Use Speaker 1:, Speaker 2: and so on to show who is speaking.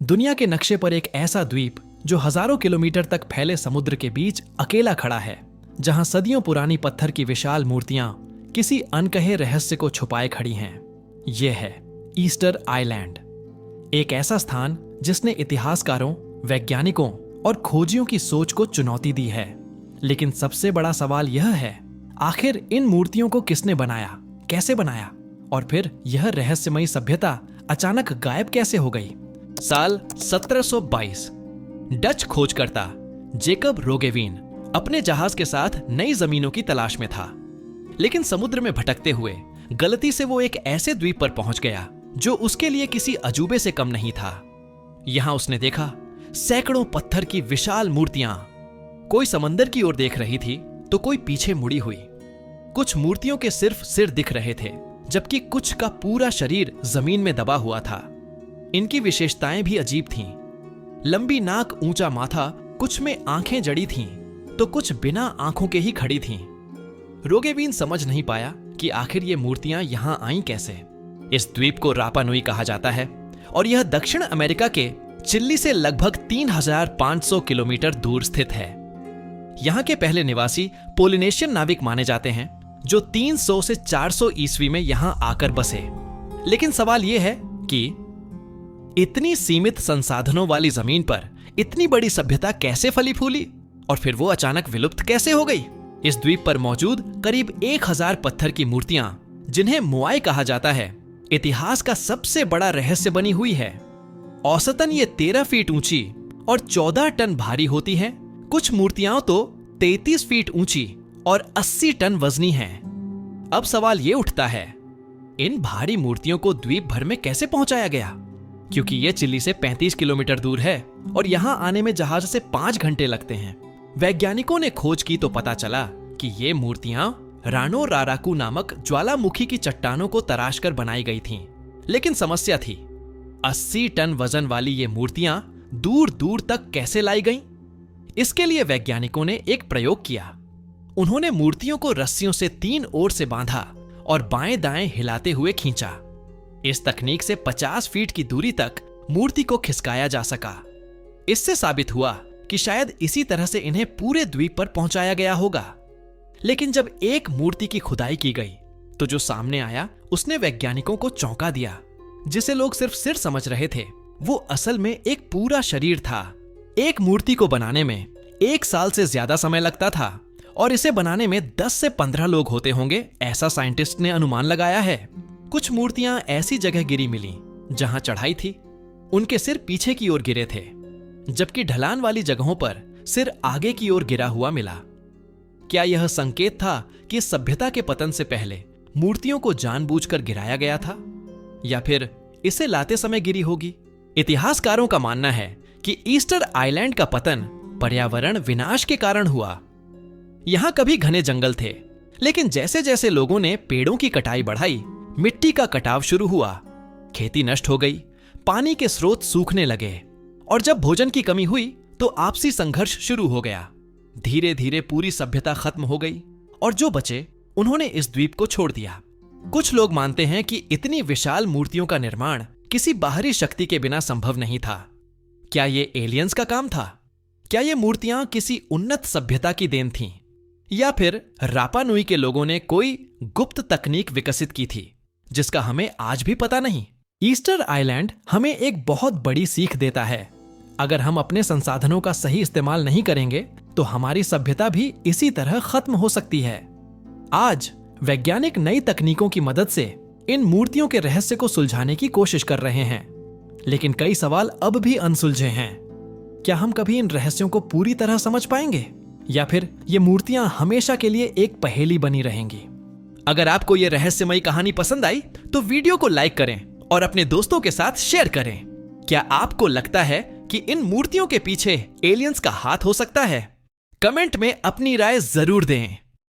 Speaker 1: दुनिया के नक्शे पर एक ऐसा द्वीप जो हजारों किलोमीटर तक फैले समुद्र के बीच अकेला खड़ा है, जहां सदियों पुरानी पत्थर की विशाल मूर्तियां किसी अनकहे रहस्य को छुपाए खड़ी हैं। यह है ईस्टर आइलैंड, एक ऐसा स्थान जिसने इतिहासकारों, वैज्ञानिकों और खोजियों की सोच को चुनौती दी है। लेकिन सबसे बड़ा सवाल यह है, आखिर इन मूर्तियों को किसने बनाया, कैसे बनाया, और फिर यह रहस्यमयी सभ्यता अचानक गायब कैसे हो गई। साल 1722 डच खोजकर्ता जेकब रोगेवीन अपने जहाज के साथ नई जमीनों की तलाश में था, लेकिन समुद्र में भटकते हुए गलती से वो एक ऐसे द्वीप पर पहुंच गया जो उसके लिए किसी अजूबे से कम नहीं था। यहां उसने देखा सैकड़ों पत्थर की विशाल मूर्तियां, कोई समंदर की ओर देख रही थी तो कोई पीछे मुड़ी हुई। कुछ मूर्तियों के सिर्फ सिर दिख रहे थे, जबकि कुछ का पूरा शरीर जमीन में दबा हुआ था। इनकी विशेषताएं भी अजीब थीं। लंबी नाक, ऊंचा माथा, कुछ में आंखें जड़ी थीं तो कुछ बिना आंखों के ही खड़ी थीं। रोगेवीन समझ नहीं पाया कि आखिर ये मूर्तियां यहां आईं कैसे। इस द्वीप को रापा नुई कहा जाता है और यह दक्षिण अमेरिका के चिली से लगभग 3500 किलोमीटर दूर स्थित है। यहां के पहले निवासी पोलिनेशियन नाविक माने जाते हैं जो 300 से 400 ईस्वी में यहां आकर बसे। लेकिन सवाल यह है कि इतनी सीमित संसाधनों वाली जमीन पर इतनी बड़ी सभ्यता कैसे फली फूली और फिर वो अचानक विलुप्त कैसे हो गई। इस द्वीप पर मौजूद करीब 1000 पत्थर की मूर्तियां, जिन्हें मोआई कहा जाता है, इतिहास का सबसे बड़ा रहस्य बनी हुई है। औसतन ये 13 फीट ऊंची और 14 टन भारी होती हैं। कुछ मूर्तियां तो 33 फीट ऊंची और 80 टन वजनी हैं। अब सवाल ये उठता है, इन भारी मूर्तियों को द्वीप भर में कैसे पहुंचाया गया, क्योंकि ये चिली से 35 किलोमीटर दूर है और यहां आने में जहाज से 5 घंटे लगते हैं। वैज्ञानिकों ने खोज की तो पता चला कि ये मूर्तियां रानो राराकू नामक ज्वालामुखी की चट्टानों को तराश कर बनाई गई थीं। लेकिन समस्या थी, 80 टन वजन वाली ये मूर्तियां दूर दूर तक कैसे लाई गईं? इसके लिए वैज्ञानिकों ने एक प्रयोग किया। उन्होंने मूर्तियों को रस्सियों से 3 ओर से बांधा और बाएं दाएं हिलाते हुए खींचा। इस तकनीक से 50 फीट की दूरी तक मूर्ति को खिसकाया जा सका। इससे साबित हुआ कि शायद इसी तरह से इन्हें पूरे द्वीप पर पहुंचाया गया होगा। लेकिन जब एक मूर्ति की खुदाई की गई तो जो सामने आया उसने वैज्ञानिकों को चौंका दिया। जिसे लोग सिर्फ सिर समझ रहे थे, वो असल में एक पूरा शरीर था। एक मूर्ति को बनाने में 1 साल से ज्यादा समय लगता था और इसे बनाने में 10 से 15 लोग होते होंगे, ऐसा साइंटिस्ट ने अनुमान लगाया है। कुछ मूर्तियां ऐसी जगह गिरी मिली जहां चढ़ाई थी, उनके सिर पीछे की ओर गिरे थे, जबकि ढलान वाली जगहों पर सिर आगे की ओर गिरा हुआ मिला। क्या यह संकेत था कि सभ्यता के पतन से पहले मूर्तियों को जानबूझकर गिराया गया था, या फिर इसे लाते समय गिरी होगी? इतिहासकारों का मानना है कि ईस्टर आइलैंड का पतन पर्यावरण विनाश के कारण हुआ। यहां कभी घने जंगल थे, लेकिन जैसे जैसे लोगों ने पेड़ों की कटाई बढ़ाई, मिट्टी का कटाव शुरू हुआ, खेती नष्ट हो गई, पानी के स्रोत सूखने लगे और जब भोजन की कमी हुई तो आपसी संघर्ष शुरू हो गया। धीरे धीरे पूरी सभ्यता खत्म हो गई और जो बचे उन्होंने इस द्वीप को छोड़ दिया। कुछ लोग मानते हैं कि इतनी विशाल मूर्तियों का निर्माण किसी बाहरी शक्ति के बिना संभव नहीं था। क्या ये एलियंस का काम था? क्या ये मूर्तियां किसी उन्नत सभ्यता की देन थीं? या फिर रापा नुई के लोगों ने कोई गुप्त तकनीक विकसित की थी जिसका हमें आज भी पता नहीं? ईस्टर आइलैंड हमें एक बहुत बड़ी सीख देता है। अगर हम अपने संसाधनों का सही इस्तेमाल नहीं करेंगे तो हमारी सभ्यता भी इसी तरह खत्म हो सकती है। आज वैज्ञानिक नई तकनीकों की मदद से इन मूर्तियों के रहस्य को सुलझाने की कोशिश कर रहे हैं, लेकिन कई सवाल अब भी अनसुलझे हैं। क्या हम कभी इन रहस्यों को पूरी तरह समझ पाएंगे, या फिर ये मूर्तियां हमेशा के लिए एक पहेली बनी रहेंगी? अगर आपको यह रहस्यमयी कहानी पसंद आई तो वीडियो को लाइक करें और अपने दोस्तों के साथ शेयर करें। क्या आपको लगता है कि इन मूर्तियों के पीछे एलियंस का हाथ हो सकता है? कमेंट में अपनी राय जरूर दें।